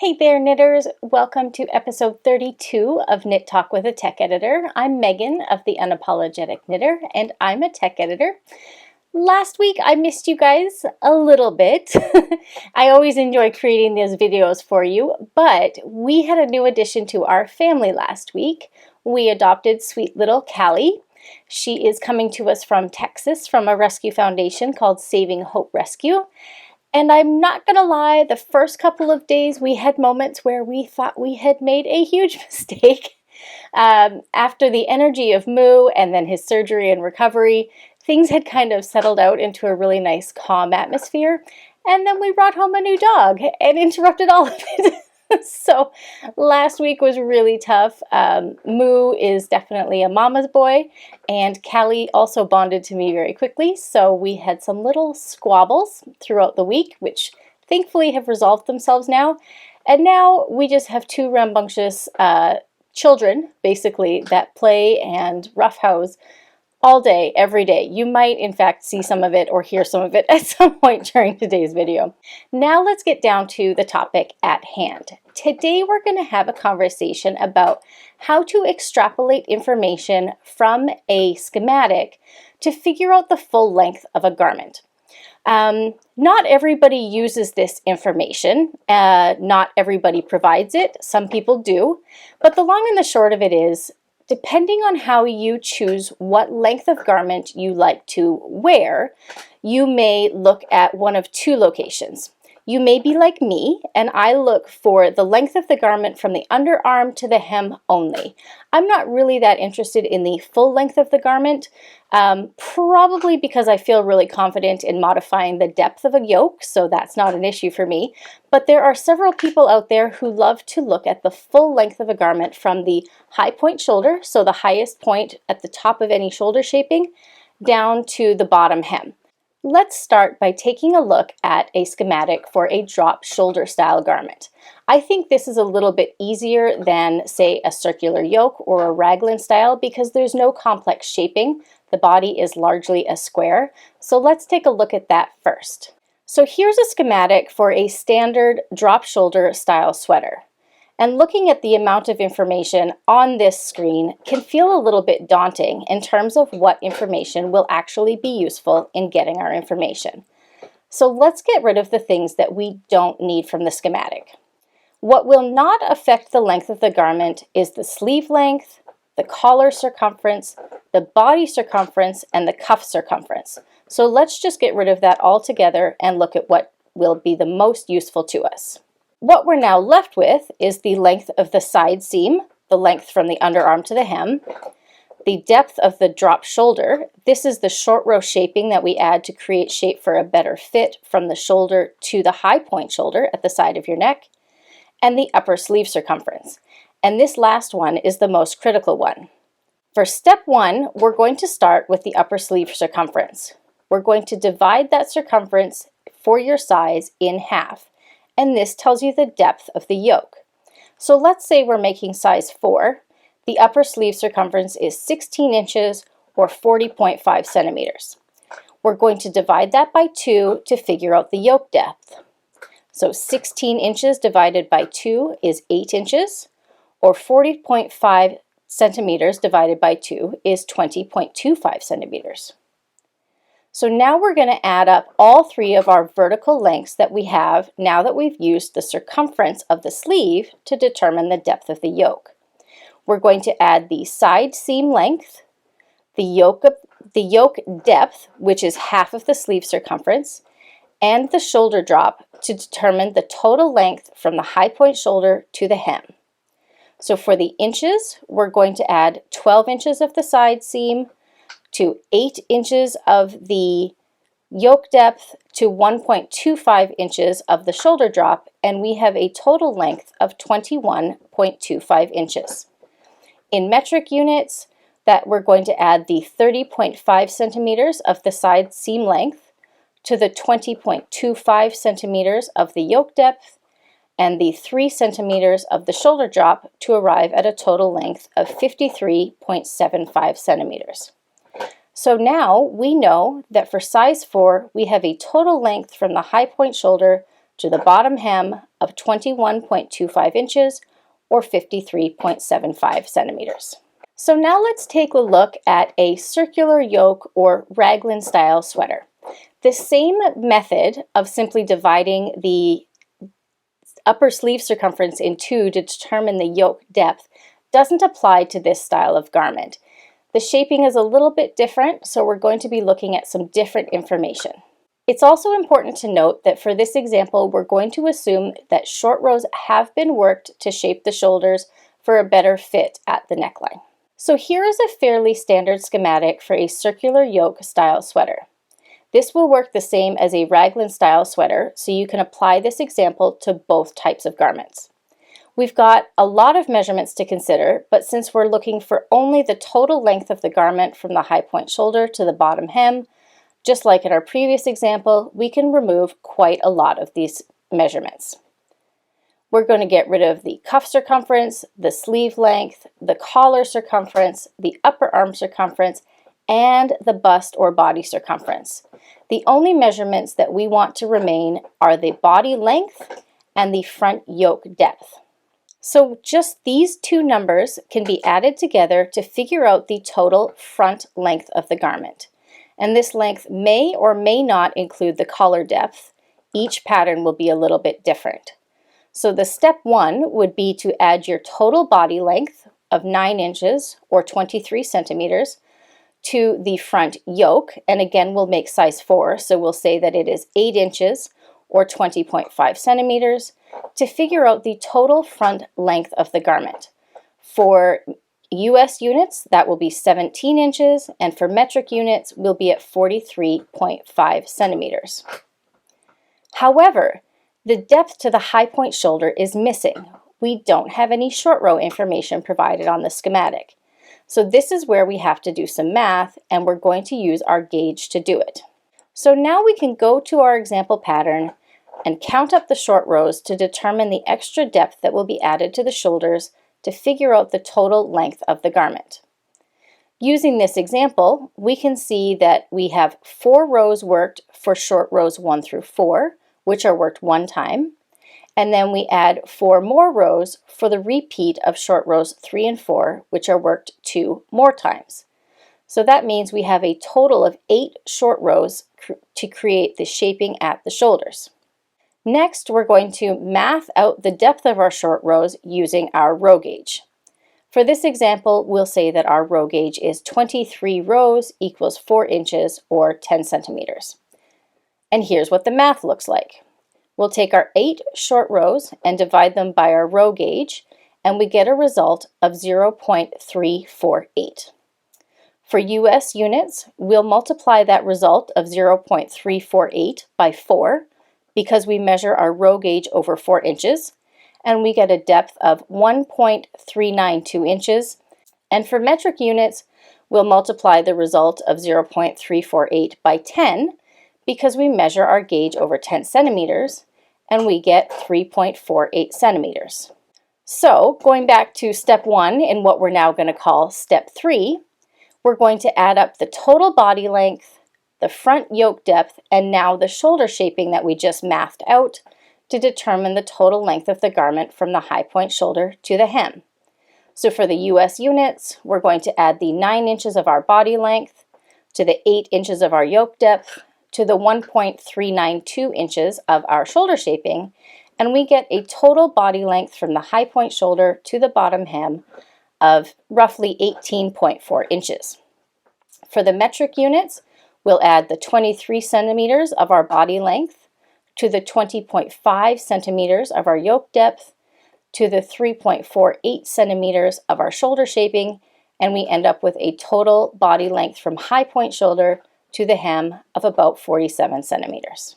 Hey there, knitters! Welcome to episode 32 of Knit Talk with a Tech Editor. I'm Megan of the Unapologetic Knitter, and I'm a tech editor. Last week I missed you guys a little bit. I always enjoy creating these videos for you, but we had a new addition to our family last week. We adopted sweet little Callie. She is coming to us from Texas from a rescue foundation called Saving Hope Rescue. And I'm not gonna lie, the first couple of days we had moments where we thought we had made a huge mistake. After the energy of Moo and then his surgery and recovery, things had kind of settled out into a really nice calm atmosphere. And then we brought home a new dog and interrupted all of it. So last week was really tough. Moo is definitely a mama's boy, and Callie also bonded to me very quickly, so we had some little squabbles throughout the week, which thankfully have resolved themselves now. And now we just have two rambunctious children, basically, that play and roughhouse all day, every day. You might, in fact, see some of it or hear some of it at some point during today's video. Now let's get down to the topic at hand. Today we're going to have a conversation about how to extrapolate information from a schematic to figure out the full length of a garment. Not everybody uses this information. Not everybody provides it. Some people do. But the long and the short of it is, depending on how you choose what length of garment you like to wear, you may look at one of two locations. You may be like me, and I look for the length of the garment from the underarm to the hem only. I'm not really that interested in the full length of the garment, probably because I feel really confident in modifying the depth of a yoke, so that's not an issue for me. But there are several people out there who love to look at the full length of a garment from the high point shoulder, so the highest point at the top of any shoulder shaping, down to the bottom hem. Let's start by taking a look at a schematic for a drop shoulder style garment. I think this is a little bit easier than, say, a circular yoke or a raglan style because there's no complex shaping. The body is largely a square. So let's take a look at that first. So here's a schematic for a standard drop shoulder style sweater. And looking at the amount of information on this screen can feel a little bit daunting in terms of what information will actually be useful in getting our information. So let's get rid of the things that we don't need from the schematic. What will not affect the length of the garment is the sleeve length, the collar circumference, the body circumference, and the cuff circumference. So let's just get rid of that altogether and look at what will be the most useful to us. What we're now left with is the length of the side seam, the length from the underarm to the hem, the depth of the drop shoulder. This is the short row shaping that we add to create shape for a better fit from the shoulder to the high point shoulder at the side of your neck, and the upper sleeve circumference. And this last one is the most critical one. For step one, we're going to start with the upper sleeve circumference. We're going to divide that circumference for your size in half. And this tells you the depth of the yoke. So let's say we're making size 4. The upper sleeve circumference is 16 inches or 40.5 centimeters. We're going to divide that by 2 to figure out the yoke depth. So 16 inches divided by 2 is 8 inches, or 40.5 centimeters divided by 2 is 20.25 centimeters. So now we're going to add up all three of our vertical lengths that we have now that we've used the circumference of the sleeve to determine the depth of the yoke. We're going to add the side seam length, the yoke depth, which is half of the sleeve circumference, and the shoulder drop to determine the total length from the high point shoulder to the hem. So for the inches, we're going to add 12 inches of the side seam, to 8 inches of the yoke depth to 1.25 inches of the shoulder drop, and we have a total length of 21.25 inches. In metric units, that we're going to add the 30.5 centimeters of the side seam length to the 20.25 centimeters of the yoke depth and the 3 centimeters of the shoulder drop to arrive at a total length of 53.75 centimeters. So now we know that for size 4, we have a total length from the high point shoulder to the bottom hem of 21.25 inches or 53.75 centimeters. So now let's take a look at a circular yoke or raglan style sweater. The same method of simply dividing the upper sleeve circumference in two to determine the yoke depth doesn't apply to this style of garment. The shaping is a little bit different, so we're going to be looking at some different information. It's also important to note that for this example, we're going to assume that short rows have been worked to shape the shoulders for a better fit at the neckline. So here is a fairly standard schematic for a circular yoke style sweater. This will work the same as a raglan style sweater, so you can apply this example to both types of garments. We've got a lot of measurements to consider, but since we're looking for only the total length of the garment from the high point shoulder to the bottom hem, just like in our previous example, we can remove quite a lot of these measurements. We're going to get rid of the cuff circumference, the sleeve length, the collar circumference, the upper arm circumference, and the bust or body circumference. The only measurements that we want to remain are the body length and the front yoke depth. So just these two numbers can be added together to figure out the total front length of the garment. And this length may or may not include the collar depth. Each pattern will be a little bit different. So the step one would be to add your total body length of 9 inches or 23 centimeters to the front yoke, and again we'll make size 4, so we'll say that it is 8 inches or 20.5 centimeters to figure out the total front length of the garment. For US units, that will be 17 inches, and for metric units, we'll be at 43.5 centimeters. However, the depth to the high point shoulder is missing. We don't have any short row information provided on the schematic. So this is where we have to do some math, and we're going to use our gauge to do it. So now we can go to our example pattern and count up the short rows to determine the extra depth that will be added to the shoulders to figure out the total length of the garment. Using this example, we can see that we have 4 rows worked for short rows 1 through 4, which are worked 1 time, and then we add 4 more rows for the repeat of short rows 3 and 4, which are worked 2 more times. So that means we have a total of 8 short rows to create the shaping at the shoulders. Next, we're going to math out the depth of our short rows using our row gauge. For this example, we'll say that our row gauge is 23 rows equals 4 inches or 10 centimeters. And here's what the math looks like. We'll take our 8 short rows and divide them by our row gauge, and we get a result of 0.348. For US units, we'll multiply that result of 0.348 by 4 because we measure our row gauge over 4 inches, and we get a depth of 1.392 inches. And for metric units, we'll multiply the result of 0.348 by 10 because we measure our gauge over 10 centimeters, and we get 3.48 centimeters. So going back to step 1 in what we're now going to call step 3, we're going to add up the total body length, the front yoke depth, and now the shoulder shaping that we just mathed out to determine the total length of the garment from the high point shoulder to the hem. So for the US units, we're going to add the 9 inches of our body length to the 8 inches of our yoke depth to the 1.392 inches of our shoulder shaping, and we get a total body length from the high point shoulder to the bottom hem of roughly 18.4 inches. For the metric units, we'll add the 23 centimeters of our body length to the 20.5 centimeters of our yoke depth to the 3.48 centimeters of our shoulder shaping, and we end up with a total body length from high point shoulder to the hem of about 47 centimeters.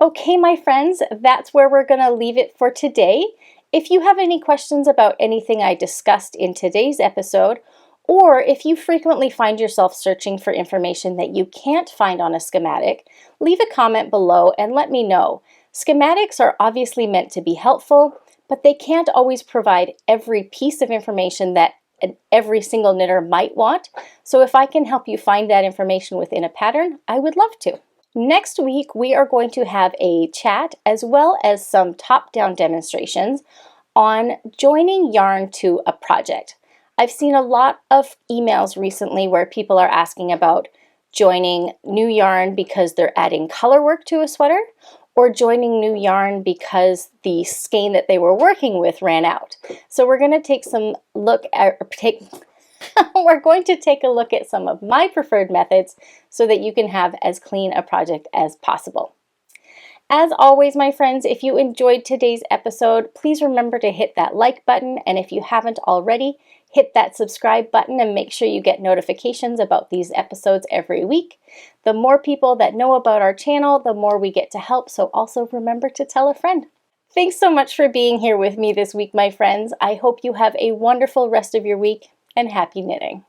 Okay, my friends, that's where we're going to leave it for today. If you have any questions about anything I discussed in today's episode, or if you frequently find yourself searching for information that you can't find on a schematic, leave a comment below and let me know. Schematics are obviously meant to be helpful, but they can't always provide every piece of information that every single knitter might want. So if I can help you find that information within a pattern, I would love to. Next week, we are going to have a chat as well as some top-down demonstrations on joining yarn to a project. I've seen a lot of emails recently where people are asking about joining new yarn because they're adding color work to a sweater, or joining new yarn because the skein that they were working with ran out. So we're going to take we're going to take a look at some of my preferred methods so that you can have as clean a project as possible. As always, my friends, if you enjoyed today's episode, please remember to hit that like button, and if you haven't already, hit that subscribe button and make sure you get notifications about these episodes every week. The more people that know about our channel, the more we get to help, so also remember to tell a friend. Thanks so much for being here with me this week, my friends. I hope you have a wonderful rest of your week, and happy knitting.